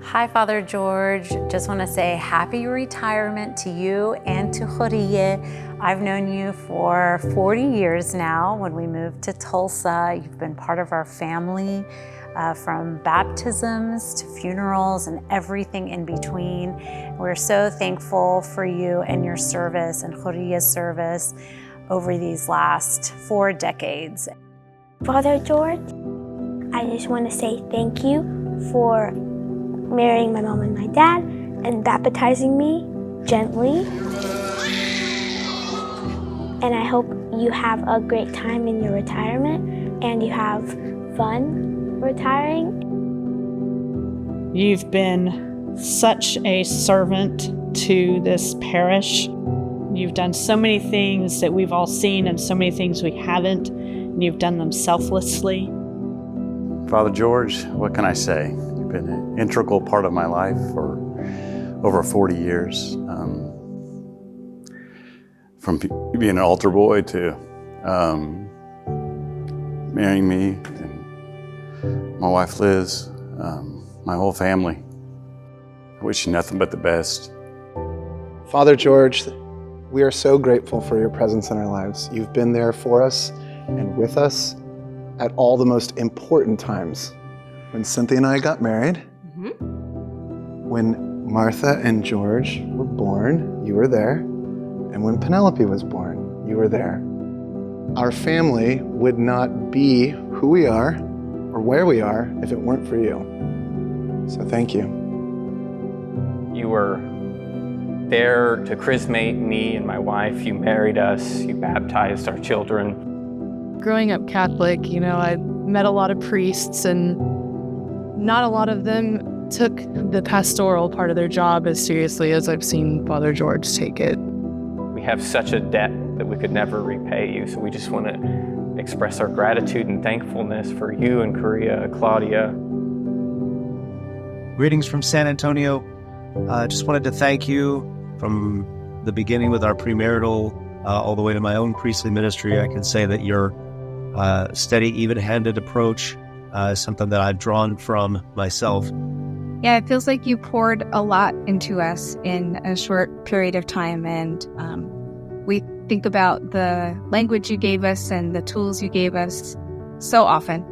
Hi, Father George. Just want to say happy retirement to you and to Claudia. I've known you for 40 years now. When we moved to Tulsa, you've been part of our family, from baptisms to funerals and everything in between. We're so thankful for you and your service and Claudia's service over these last 4 decades. Father George, I just want to say thank you for marrying my mom and my dad and baptizing me gently. And I hope you have a great time in your retirement and you have fun retiring. You've been such a servant to this parish. You've done so many things that we've all seen and so many things we haven't, and you've done them selflessly. Father George, what can I say? You've been an integral part of my life for over 40 years. From being an altar boy to marrying me, and my wife Liz, my whole family. I wish you nothing but the best. Father George, we are so grateful for your presence in our lives. You've been there for us and with us at all the most important times. When Cynthia and I got married, when Martha and George were born, you were there. And when Penelope was born, you were there. Our family would not be who we are or where we are if it weren't for you. So thank you. You were there to chrismate me and my wife. You married us. You baptized our children. Growing up Catholic, I met a lot of priests, and not a lot of them took the pastoral part of their job as seriously as I've seen Father George take it. We have such a debt that we could never repay you, so we just want to express our gratitude and thankfulness for you and Korea, Claudia. Greetings from San Antonio. Just wanted to thank you from the beginning with our premarital all the way to my own priestly ministry. I can say that your steady, even-handed approach is something that I've drawn from myself. Yeah, it feels like you poured a lot into us in a short period of time, and we think about the language you gave us and the tools you gave us so often.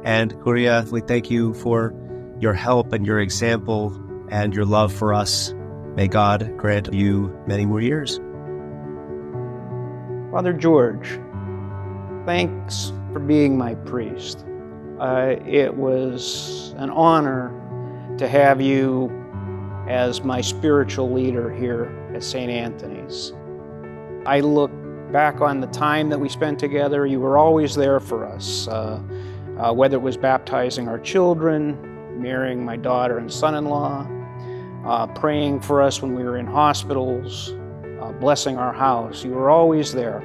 And Korea, we thank you for your help and your example and your love for us. May God grant you many more years. Father George, thanks for being my priest. It was an honor to have you as my spiritual leader here at St. Anthony's. I look back on the time that we spent together. You were always there for us, whether it was baptizing our children, marrying my daughter and son-in-law, praying for us when we were in hospitals, blessing our house. You were always there.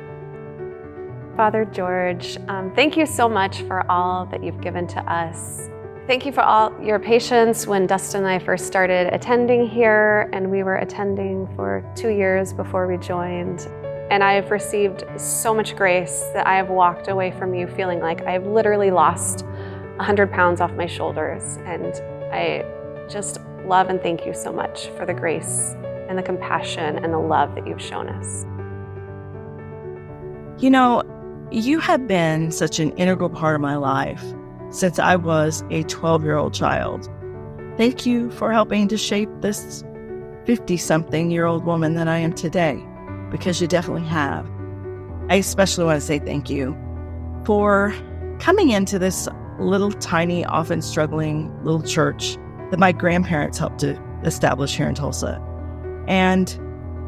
Father George, thank you so much for all that you've given to us. Thank you for all your patience when Dustin and I first started attending here, and we were attending for 2 years before we joined. And I have received so much grace that I have walked away from you feeling like I've literally lost 100 pounds off my shoulders. And I just love and thank you so much for the grace and the compassion and the love that you've shown us. You have been such an integral part of my life since I was a 12-year-old child. Thank you for helping to shape this 50-something-year-old woman that I am today, because you definitely have. I especially want to say thank you for coming into this little tiny, often struggling little church that my grandparents helped to establish here in Tulsa. And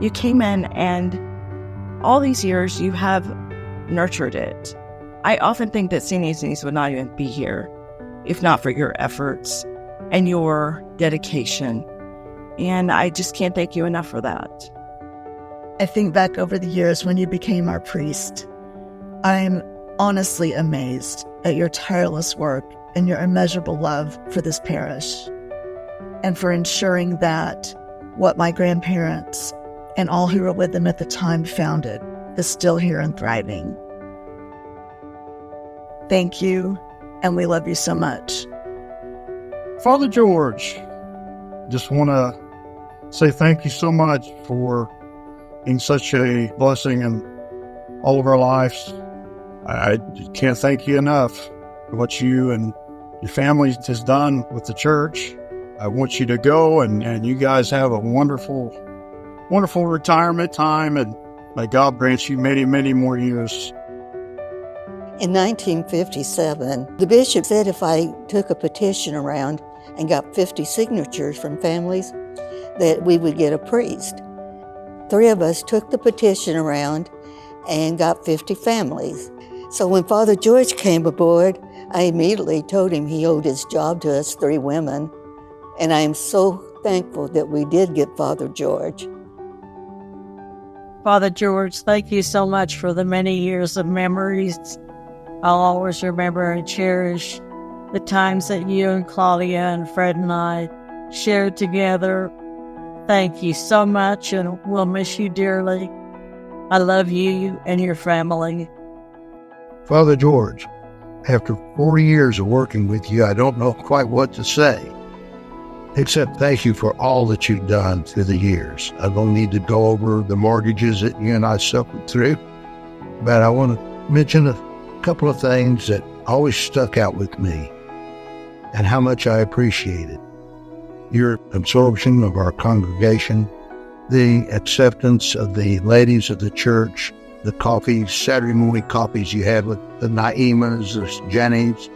you came in, and all these years you have nurtured it. I often think that St. Anthony's would not even be here if not for your efforts and your dedication. And I just can't thank you enough for that. I think back over the years when you became our priest. I'm honestly amazed at your tireless work and your immeasurable love for this parish, and for ensuring that what my grandparents and all who were with them at the time founded is still here and thriving. Thank you, and we love you so much. Father George, Just want to say thank you so much for being such a blessing in all of our lives. I can't thank you enough for what you and your family has done with the church. I want you to go and you guys have a wonderful retirement time, and may God grant you many, many more years. In 1957, the bishop said if I took a petition around and got 50 signatures from families, that we would get a priest. 3 of us took the petition around and got 50 families. So when Father George came aboard, I immediately told him he owed his job to us 3 women. And I am so thankful that we did get Father George. Father George, thank you so much for the many years of memories. I'll always remember and cherish the times that you and Claudia and Fred and I shared together. Thank you so much, and we'll miss you dearly. I love you and your family. Father George, after 40 years of working with you, I don't know quite what to say, except thank you for all that you've done through the years. I don't need to go over the mortgages that you and I suffered through, but I want to mention a couple of things that always stuck out with me and how much I appreciate it. Your absorption of our congregation, the acceptance of the ladies of the church, the coffees, Saturday morning coffees you had with the Naimas, the Jennies,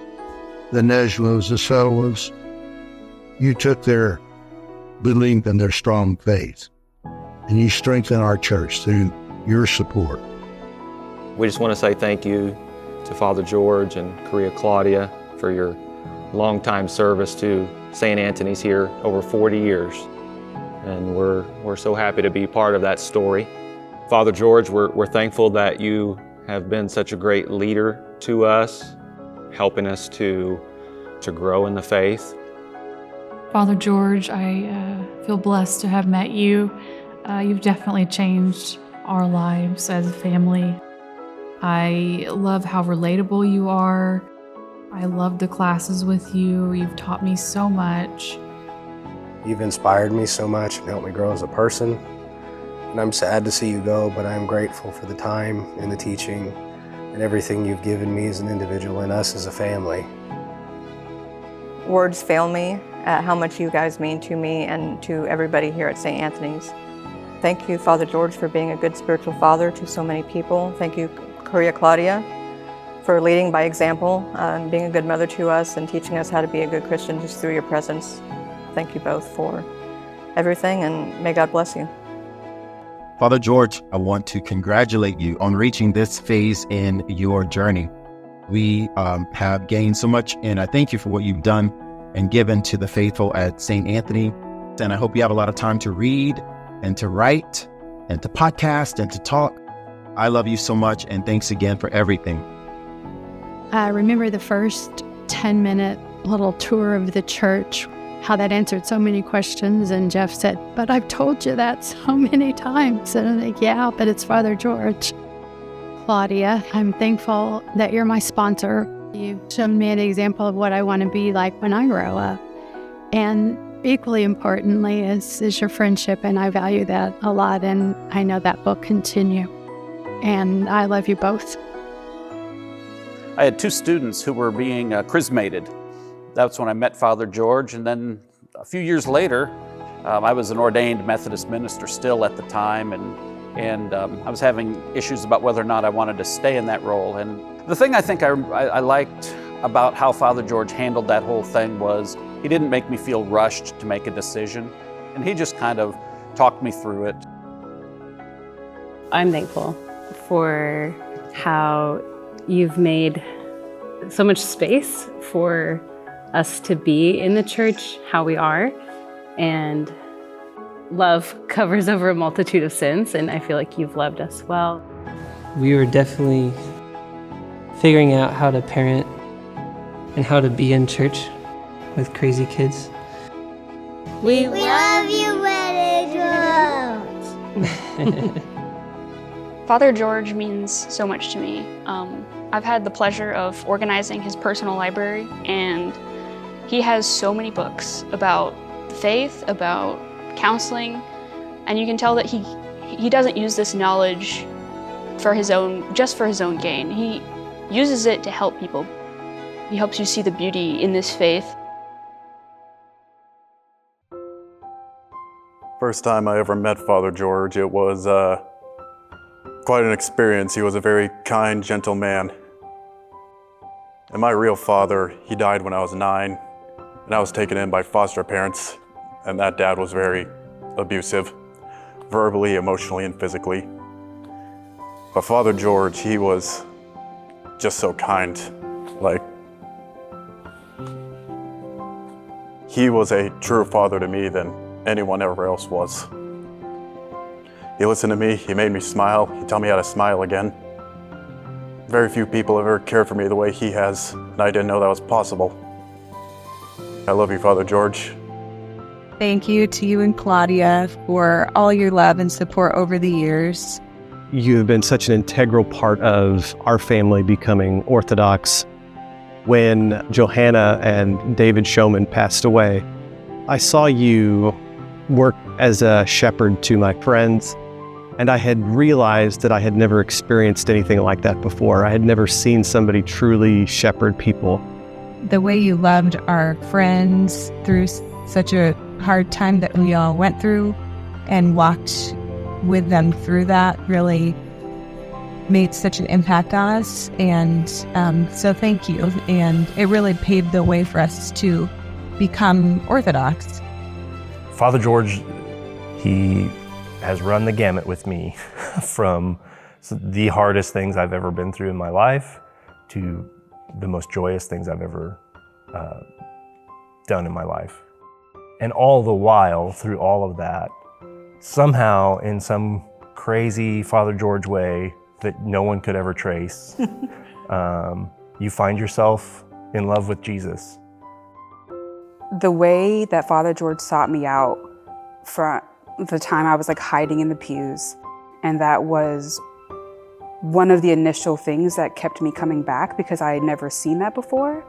the Nejlas, the Solas. You took their belief and their strong faith, and you strengthened our church through your support. We just want to say thank you to Father George and Claudia for your longtime service to St. Anthony's here over 40 years. And we're so happy to be part of that story. Father George, we're thankful that you have been such a great leader to us, helping us to grow in the faith. Father George, I feel blessed to have met you. You've definitely changed our lives as a family. I love how relatable you are. I love the classes with you. You've taught me so much. You've inspired me so much and helped me grow as a person. And I'm sad to see you go, but I'm grateful for the time and the teaching and everything you've given me as an individual and us as a family. Words fail me at how much you guys mean to me and to everybody here at St. Anthony's. Thank you, Father George, for being a good spiritual father to so many people. Thank you, Claudia, for leading by example, and being a good mother to us and teaching us how to be a good Christian just through your presence. Thank you both for everything, and may God bless you. Father George, I want to congratulate you on reaching this phase in your journey. We have gained so much, and I thank you for what you've done and given to the faithful at St. Anthony. And I hope you have a lot of time to read and to write and to podcast and to talk. I love you so much, and thanks again for everything. I remember the first 10-minute little tour of the church, how that answered so many questions, and Jeff said, "But I've told you that so many times." And I'm like, "Yeah, but it's Father George." Claudia, I'm thankful that you're my sponsor. You've shown me an example of what I want to be like when I grow up. And equally importantly is your friendship, and I value that a lot, and I know that will continue. And I love you both. I had 2 students who were being chrismated. That's when I met Father George, and then a few years later, I was an ordained Methodist minister still at the time, and I was having issues about whether or not I wanted to stay in that role. And the thing I think I liked about how Father George handled that whole thing was he didn't make me feel rushed to make a decision, and he just kind of talked me through it. I'm thankful for how you've made so much space for us to be in the church how we are, and love covers over a multitude of sins, and I feel like you've loved us well. We were definitely figuring out how to parent and how to be in church with crazy kids. We love you, Brother George. Father George means so much to me. I've had the pleasure of organizing his personal library, and he has so many books about faith, about counseling, and you can tell that he doesn't use this knowledge for just for his own gain. He uses it to help people. He helps you see the beauty in this faith. First time I ever met Father George, it was quite an experience. He was a very kind, gentle man. And my real father, he died when I was 9, and I was taken in by foster parents, and that dad was very abusive, verbally, emotionally, and physically. But Father George, he was just so kind. Like, he was a truer father to me than anyone ever else was. He listened to me, he made me smile, he taught me how to smile again. Very few people have ever cared for me the way he has, and I didn't know that was possible. I love you, Father George. Thank you to you and Claudia for all your love and support over the years. You have been such an integral part of our family becoming Orthodox. When Johanna and David Showman passed away, I saw you work as a shepherd to my friends, and I had realized that I had never experienced anything like that before. I had never seen somebody truly shepherd people. The way you loved our friends through such a hard time that we all went through and walked with them through that really made such an impact on us. And so thank you. And it really paved the way for us to become Orthodox. Father George, he has run the gamut with me from the hardest things I've ever been through in my life to the most joyous things I've ever done in my life. And all the while, through all of that, somehow in some crazy Father George way that no one could ever trace, you find yourself in love with Jesus. The way that Father George sought me out from the time I was like hiding in the pews, and that was one of the initial things that kept me coming back because I had never seen that before.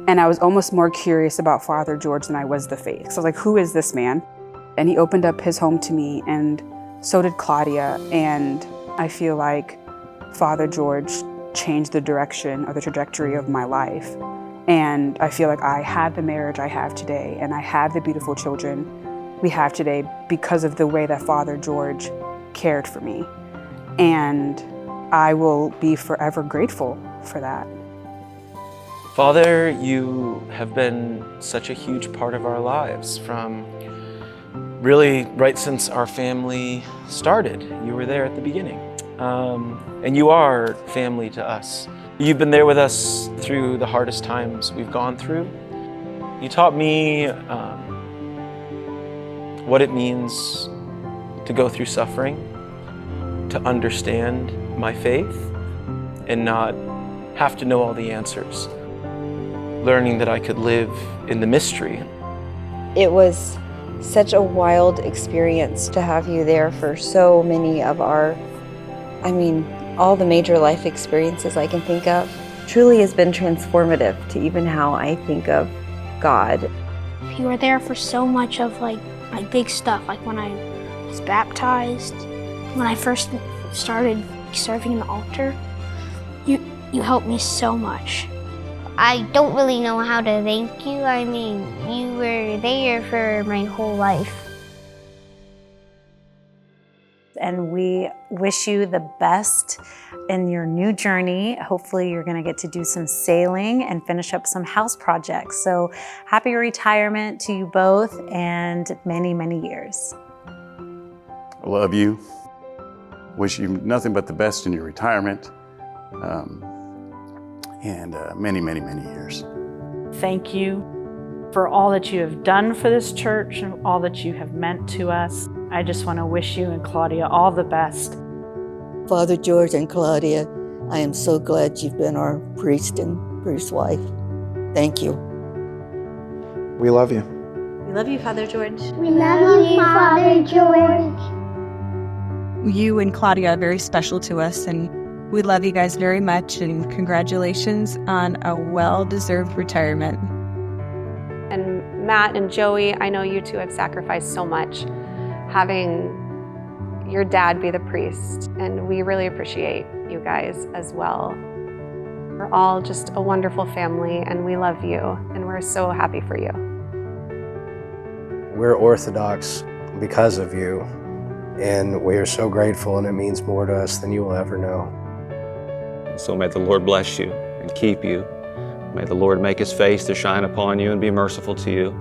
And I was almost more curious about Father George than I was the faith. So I was like, who is this man? And he opened up his home to me, and so did Claudia. And I feel like Father George changed the direction or the trajectory of my life. And I feel like I had the marriage I have today, and I have the beautiful children we have today because of the way that Father George cared for me. And I will be forever grateful for that. Father, you have been such a huge part of our lives from really right since our family started. You were there at the beginning. And you are family to us. You've been there with us through the hardest times we've gone through. You taught me what it means to go through suffering, to understand my faith, and not have to know all the answers. Learning that I could live in the mystery. It was such a wild experience to have you there for so many of our, all the major life experiences I can think of. Truly has been transformative to even how I think of God. You were there for so much of my big stuff, like when I was baptized, when I first started serving in the altar. You helped me so much. I don't really know how to thank you. You were there for my whole life. And we wish you the best in your new journey. Hopefully you're gonna get to do some sailing and finish up some house projects. So happy retirement to you both and many, many years. I love you. Wish you nothing but the best in your retirement. And many, many, many years. Thank you for all that you have done for this church and all that you have meant to us. I just want to wish you and Claudia all the best. Father George and Claudia, I am so glad you've been our priest and priest's wife. Thank you. We love you. We love you, Father George. We love you, Father George. You and Claudia are very special to us, and we love you guys very much, and congratulations on a well-deserved retirement. And Matt and Joey, I know you two have sacrificed so much having your dad be the priest, and we really appreciate you guys as well. We're all just a wonderful family, and we love you, and we're so happy for you. We're Orthodox because of you, and we are so grateful, and it means more to us than you will ever know. So may the Lord bless you and keep you. May the Lord make his face to shine upon you and be merciful to you.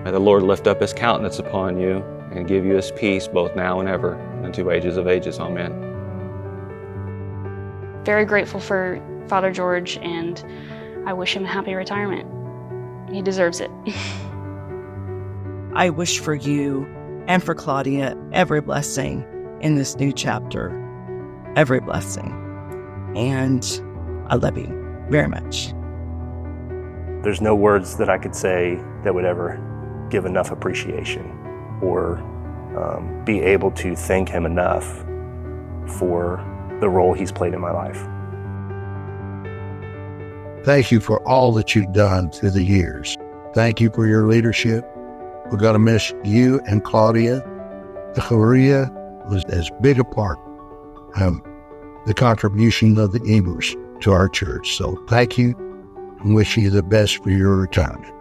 May the Lord lift up his countenance upon you and give you his peace both now and ever, unto ages of ages. Amen. Very grateful for Father George, and I wish him a happy retirement. He deserves it. I wish for you and for Claudia every blessing in this new chapter. Every blessing. And I love you very much. There's no words that I could say that would ever give enough appreciation or be able to thank him enough for the role he's played in my life. Thank you for all that you've done through the years. Thank you for your leadership. We're going to miss you and Claudia. Claudia was as big a part of the contribution of the Ebers to our church. So thank you and wish you the best for your retirement.